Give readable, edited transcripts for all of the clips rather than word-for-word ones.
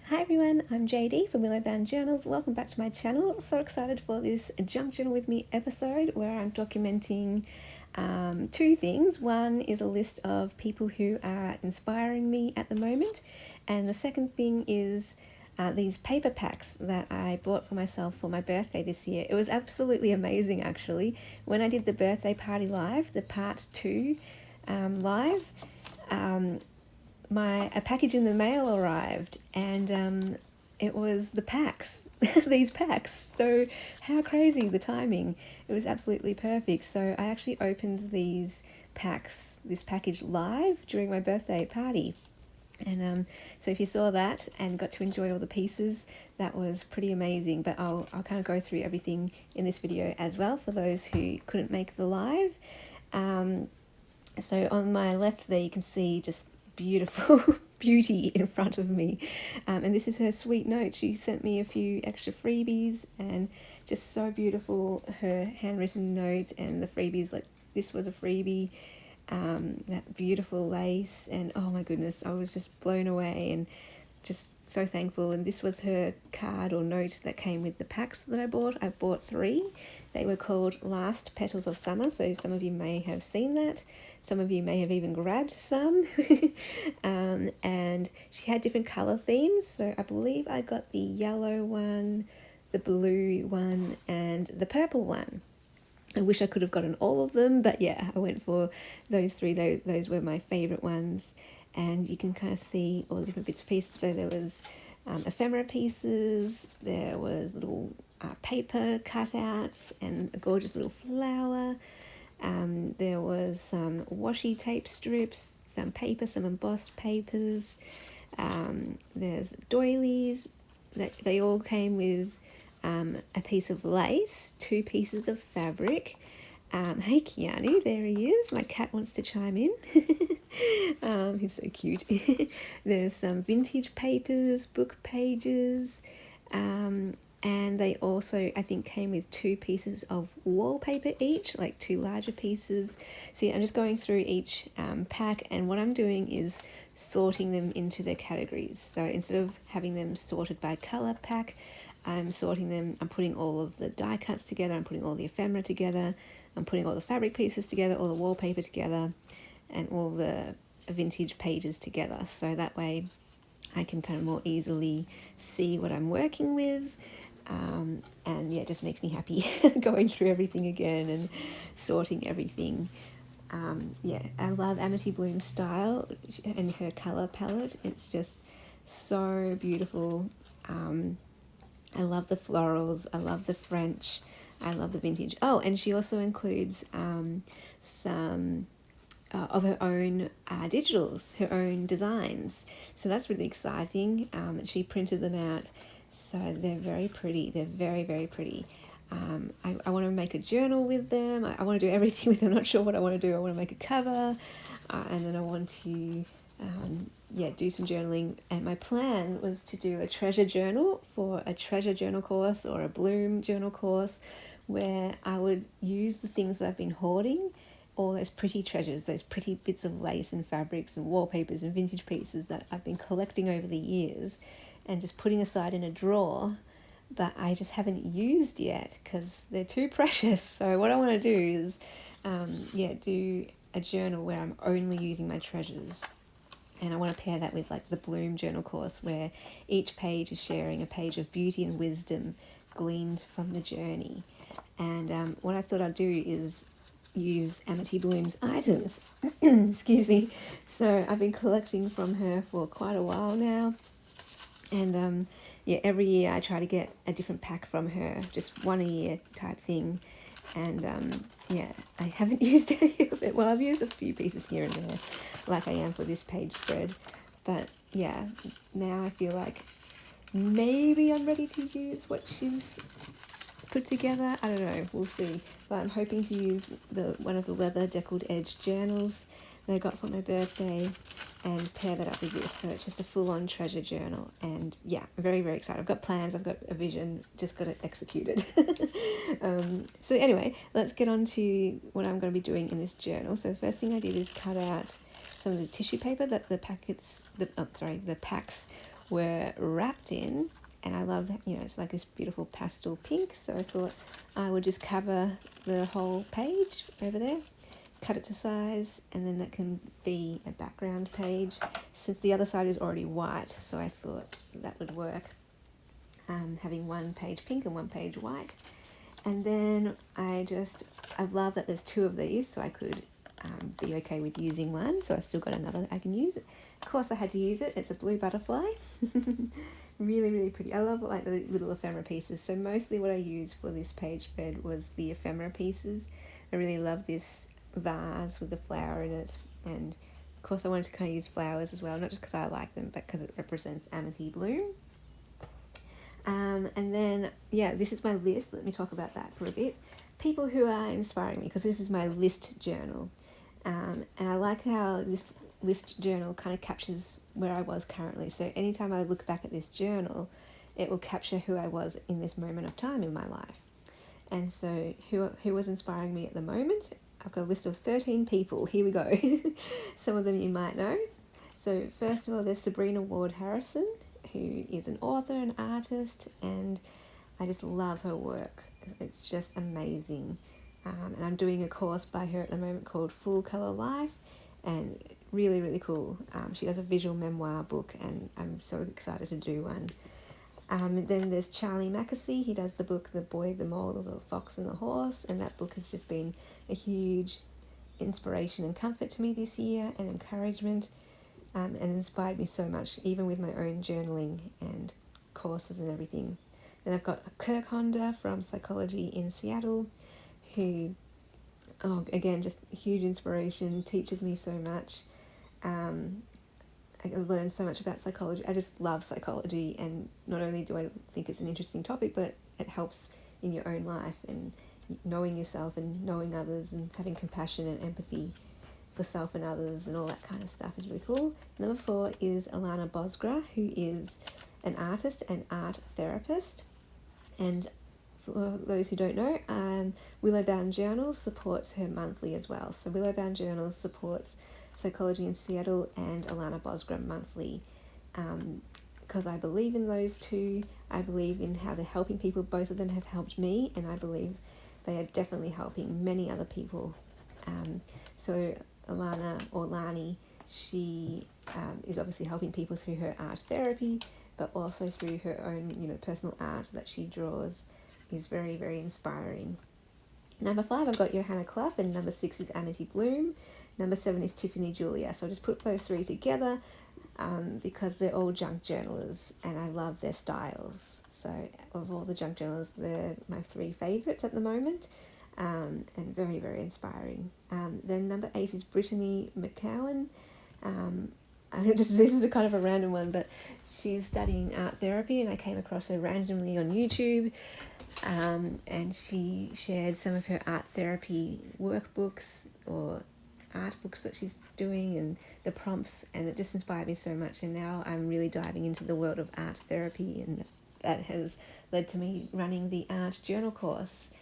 Hi everyone, I'm JD from Willowbound Journals. Welcome back to my channel. So excited for this Junk Journal with Me episode where I'm documenting two things. One is a list of people who are inspiring me at the moment, and the second thing is these paper packs that I bought for myself for my birthday this year. It was absolutely amazing actually. When I did the birthday party live, the part 2 live, a package in the mail arrived, and it was the packs, these packs. So how crazy the timing. It was absolutely perfect. So I actually opened this package live during my birthday party. And so if you saw that and got to enjoy all the pieces, that was pretty amazing. But I'll kind of go through everything in this video as well for those who couldn't make the live. So on my left there you can see just beautiful beauty in front of me, and this is her sweet note. She sent me a few extra freebies, and just so beautiful, her handwritten note and the freebies. Like, this was a freebie, that beautiful lace, and oh my goodness, I was just blown away and just so thankful. And this was her card or note that came with the packs that I bought. I bought 3. They were called Last Petals of Summer, so some of you may have seen that. Some of you may have even grabbed some. And she had different colour themes, so I believe I got the yellow one, the blue one, and the purple one. I wish I could have gotten all of them, but yeah, I went for those 3. Those were my favourite ones. And you can kind of see all the different bits and pieces. So there was ephemera pieces, there was little paper cutouts and a gorgeous little flower. There was some washi tape strips, some paper, some embossed papers. There's doilies. They all came with a piece of lace, 2 pieces of fabric. Hey Kiani, there he is. My cat wants to chime in. He's so cute. There's some vintage papers, book pages, and they also, I think, came with 2 pieces of wallpaper each, like 2 larger pieces. See, I'm just going through each pack, and what I'm doing is sorting them into their categories. So instead of having them sorted by colour pack, I'm sorting them. I'm putting all of the die cuts together, I'm putting all the ephemera together, I'm putting all the fabric pieces together, all the wallpaper together, and all the vintage pages together. So that way I can kind of more easily see what I'm working with. And yeah, it just makes me happy going through everything again and sorting everything. Yeah, I love Amity Bloom's style and her colour palette. It's just so beautiful. I love the florals, I love the French, I love the vintage. Oh, and she also includes some of her own digitals, her own designs. So that's really exciting. She printed them out, so they're very pretty. They're very, very pretty. I want to make a journal with them. I want to do everything with them. I'm not sure what I want to do. I want to make a cover, and then I want to do some journaling. And my plan was to do a treasure journal for a treasure journal course or a Bloom journal course, where I would use the things that I've been hoarding, all those pretty treasures, those pretty bits of lace and fabrics and wallpapers and vintage pieces that I've been collecting over the years and just putting aside in a drawer, but I just haven't used yet because they're too precious. So what I want to do is do a journal where I'm only using my treasures. And I want to pair that with like the Bloom journal course, where each page is sharing a page of beauty and wisdom gleaned from the journey. And what I thought I'd do is use Amity Bloom's items. Excuse me. So I've been collecting from her for quite a while now. And every year I try to get a different pack from her, just one a year type thing. And I haven't used any of it. Well, I've used a few pieces here and there, like I am for this page spread. But yeah, now I feel like maybe I'm ready to use what she's put together. I don't know, we'll see. But I'm hoping to use one of the leather deckled edge journals that I got for my birthday and pair that up with this. So it's just a full-on treasure journal. And yeah, I'm very, very excited. I've got plans, I've got a vision, just got it executed. So anyway, let's get on to what I'm going to be doing in this journal. So the first thing I did is cut out some of the tissue paper that the packs were wrapped in, and I love that, it's like this beautiful pastel pink, so I thought I would just cover the whole page over there, cut it to size, and then that can be a background page since the other side is already white, so I thought that would work, having one page pink and one page white. And then I love that there's two of these, so I could be okay with using one, so I still got another that I can use. Of course I had to use it. It's a blue butterfly. Really, really pretty. I love like the little ephemera pieces, so mostly what I used for this page spread was the ephemera pieces. I really love this vase with the flower in it, and of course I wanted to kind of use flowers as well, not just because I like them, but because it represents Amity Bloom. And then, this is my list. Let me talk about that for a bit. People who are inspiring me, because this is my list journal. And I like how this list journal kind of captures where I was currently. So anytime I look back at this journal, it will capture who I was in this moment of time in my life. And so who was inspiring me at the moment? I've got a list of 13 people. Here we go. Some of them you might know. So first of all, there's Sabrina Harrison, who is an author, an artist, and I just love her work. It's just amazing. And I'm doing a course by her at the moment called Full Colour Life, and really, really cool. She does a visual memoir book, and I'm so excited to do one. Then there's Charlie Mackesy. He does the book The Boy, the Mole, the Fox and the Horse, and that book has just been a huge inspiration and comfort to me this year, and encouragement, and inspired me so much, even with my own journaling and courses and everything. Then I've got Kirk Honda from Psychology in Seattle, who, again, just huge inspiration, teaches me so much. I learned so much about psychology. I just love psychology, and not only do I think it's an interesting topic, but it helps in your own life and knowing yourself and knowing others and having compassion and empathy for self and others and all that kind of stuff is really cool. Number 4 is Alana Bosgra, who is an artist and art therapist. And for those who don't know, Willowbound Journals supports her monthly as well. So Willowbound Journals supports Psychology in Seattle and Alana Bosgra monthly, because I believe in those two. I believe in how they're helping people. Both of them have helped me, and I believe they are definitely helping many other people. So Alana, or Lani, she is obviously helping people through her art therapy, but also through her own, personal art that she draws is very, very inspiring. Number 5, I've got Johanna Clough, and number 6 is Amity Bloom. Number 7 is Tiffany Julia. So I just put those 3 together because they're all junk journalers, and I love their styles. So of all the junk journalers, they're my 3 favourites at the moment, and very, very inspiring. Then number 8 is Brittany Mccowan. This is a kind of a random one, but she's studying art therapy, and I came across her randomly on YouTube, and she shared some of her art therapy workbooks or art books that she's doing and the prompts, and it just inspired me so much. And now I'm really diving into the world of art therapy, and that has led to me running the art journal course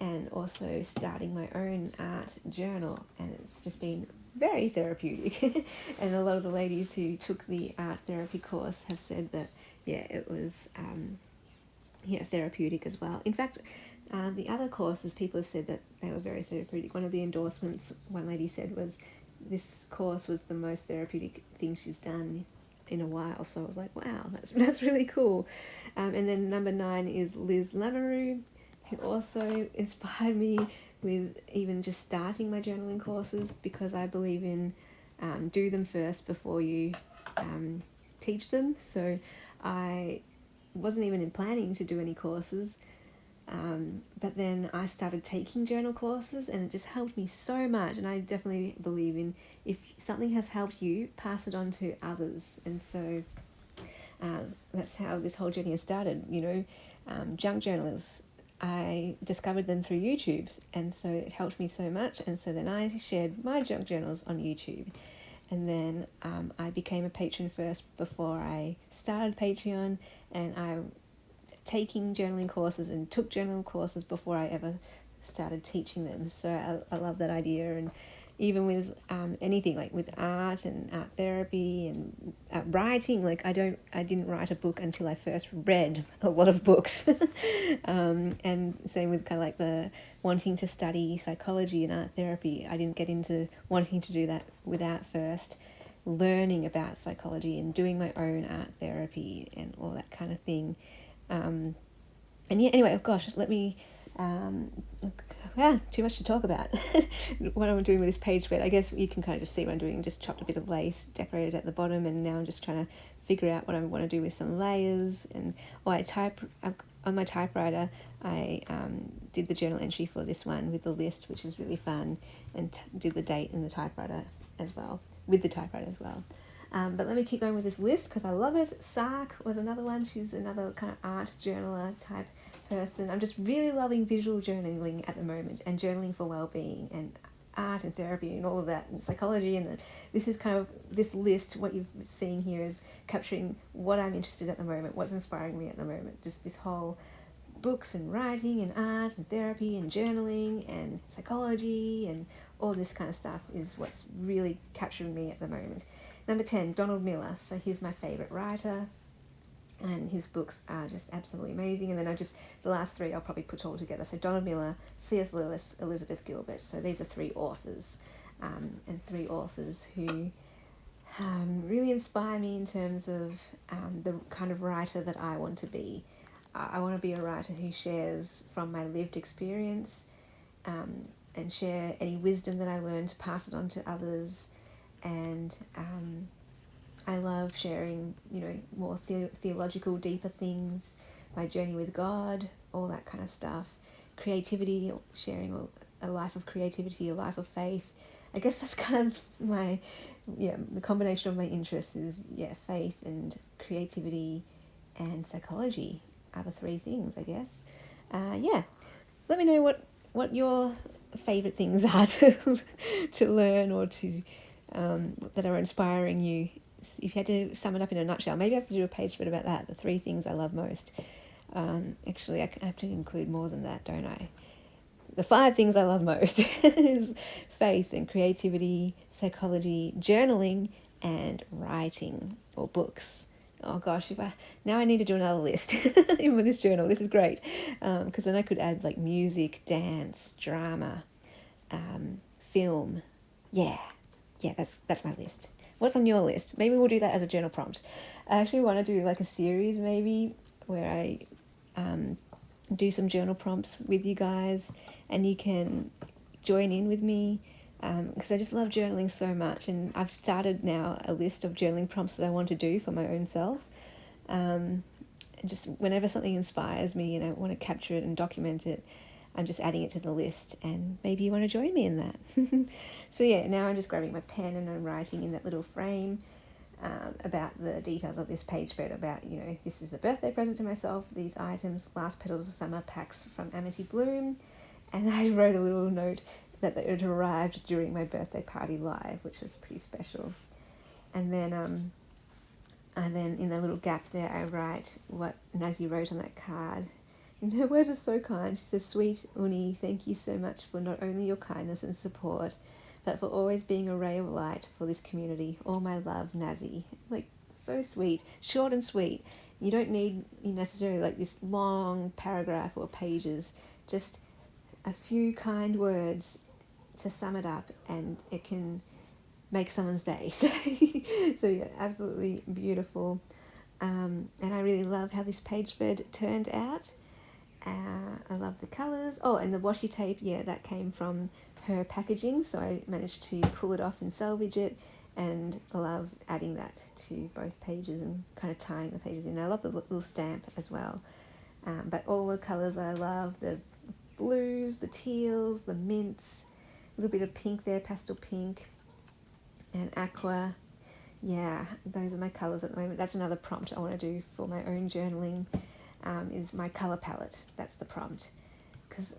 and also starting my own art journal, and it's just been very therapeutic. And a lot of the ladies who took the art therapy course have said that it was therapeutic as well. In fact, the other courses, people have said that they were very therapeutic. One of the endorsements one lady said was this course was the most therapeutic thing she's done in a while. So I was like, wow, that's really cool. And then number 9 is Liz Lemaroo, who also inspired me with even just starting my journaling courses, because I believe in do them first before you teach them. So I wasn't even planning to do any courses, but then I started taking journal courses, and it just helped me so much. And I definitely believe in, if something has helped you, pass it on to others. And so that's how this whole journey has started. Junk journals, I discovered them through YouTube, and so it helped me so much. And so then I shared my junk journals on YouTube, and then I became a patron first before I started Patreon, and I taking journaling courses and took journaling courses before I ever started teaching them. So I love that idea, and even with anything like with art and art therapy and writing. Like I didn't write a book until I first read a lot of books. And same with kind of like the wanting to study psychology and art therapy. I didn't get into wanting to do that without first learning about psychology and doing my own art therapy and all that kind of thing. And yeah, anyway, oh gosh, let me, too much to talk about. What I'm doing with this page spread, I guess you can kind of just see what I'm doing. Just chopped a bit of lace, decorated at the bottom, and now I'm just trying to figure out what I want to do with some layers. And on my typewriter, I did the journal entry for this one with the list, which is really fun, and did the date in the typewriter as well, with the typewriter as well. But let me keep going with this list because I love it. Sark was another one. She's another kind of art journaler type person. I'm just really loving visual journaling at the moment, and journaling for well-being and art and therapy and all of that, and psychology. And this is kind of, this list, what you're seeing here is capturing what I'm interested in at the moment, what's inspiring me at the moment. Just this whole books and writing and art and therapy and journaling and psychology and all this kind of stuff is what's really capturing me at the moment. Number 10, Donald Miller. So he's my favourite writer, and his books are just absolutely amazing. And then the last three I'll probably put all together. So Donald Miller, C.S. Lewis, Elizabeth Gilbert. So these are three authors, and three authors who really inspire me in terms of the kind of writer that I want to be. I want to be a writer who shares from my lived experience, and share any wisdom that I learn to pass it on to others. And I love sharing, more theological, deeper things, my journey with God, all that kind of stuff. Creativity, sharing a life of creativity, a life of faith. I guess that's kind of the combination of my interests is, faith and creativity and psychology are the three things, I guess. Let me know what your favourite things are to learn or to that are inspiring you. If you had to sum it up in a nutshell, maybe I have to do a page spread about that, the three things I love most. Actually, I have to include more than that, don't I? The 5 things I love most is faith and creativity, psychology, journaling, and writing or books. Oh gosh, now I need to do another list in this journal. This is great, because then I could add like music, dance, drama, film. That's my list. What's on your list? Maybe we'll do that as a journal prompt. I actually want to do like a series maybe where I do some journal prompts with you guys, and you can join in with me, because I just love journaling so much. And I've started now a list of journaling prompts that I want to do for my own self. Just whenever something inspires me and I want to capture it and document it, I'm just adding it to the list, and maybe you want to join me in that. So now I'm just grabbing my pen and I'm writing in that little frame about the details of this page spread, about, this is a birthday present to myself, these items, last petals of summer packs from Amity Bloom. And I wrote a little note that it arrived during my birthday party live, which was pretty special. And then in the little gap there, I write what Nazi wrote on that card. And her words are so kind. She says, "Sweet Uni, thank you so much for not only your kindness and support, but for always being a ray of light for this community. All my love, Nazi." Like, so sweet. Short and sweet. You don't need necessarily like this long paragraph or pages. Just a few kind words to sum it up, and it can make someone's day. So absolutely beautiful. And I really love how this page spread turned out. I love the colours. Oh, and the washi tape, that came from her packaging, so I managed to pull it off and salvage it, and I love adding that to both pages and kind of tying the pages in. I love the little stamp as well. But all the colours I love, the blues, the teals, the mints, a little bit of pink there, pastel pink, and aqua. Those are my colours at the moment. That's another prompt I want to do for my own journaling, is my colour palette. That's the prompt. Because,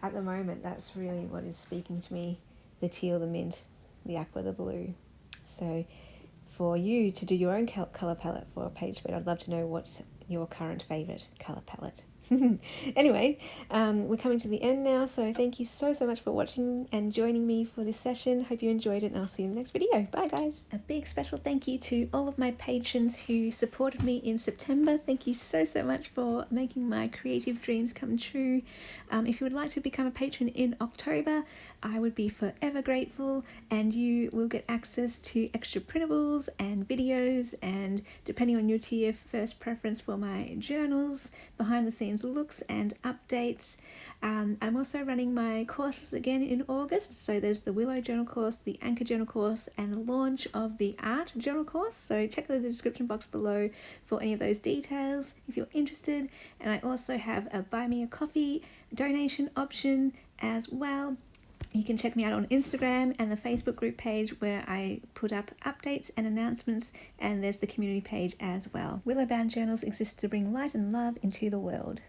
at the moment, that's really what is speaking to me. The teal, the mint, the aqua, the blue. So for you to do your own colour palette for a page spread, I'd love to know what's, your current favourite colour palette. Anyway, we're coming to the end now, so thank you so much for watching and joining me for this session. Hope you enjoyed it, and I'll see you in the next video. Bye guys. A big special thank you to all of my patrons who supported me in September. Thank you so much for making my creative dreams come true. If you would like to become a patron in October, I would be forever grateful, and you will get access to extra printables and videos, and depending on your tier, first preference for my journals, behind the scenes looks and updates. I'm also running my courses again in August, so there's the Willow Journal course, the Anchor Journal course, and the launch of the Art Journal course, so check the description box below for any of those details if you're interested. And I also have a Buy Me a Coffee donation option as well. You can check me out on Instagram and the Facebook group page where I put up updates and announcements, and there's the community page as well. Willowbound Journals exists to bring light and love into the world.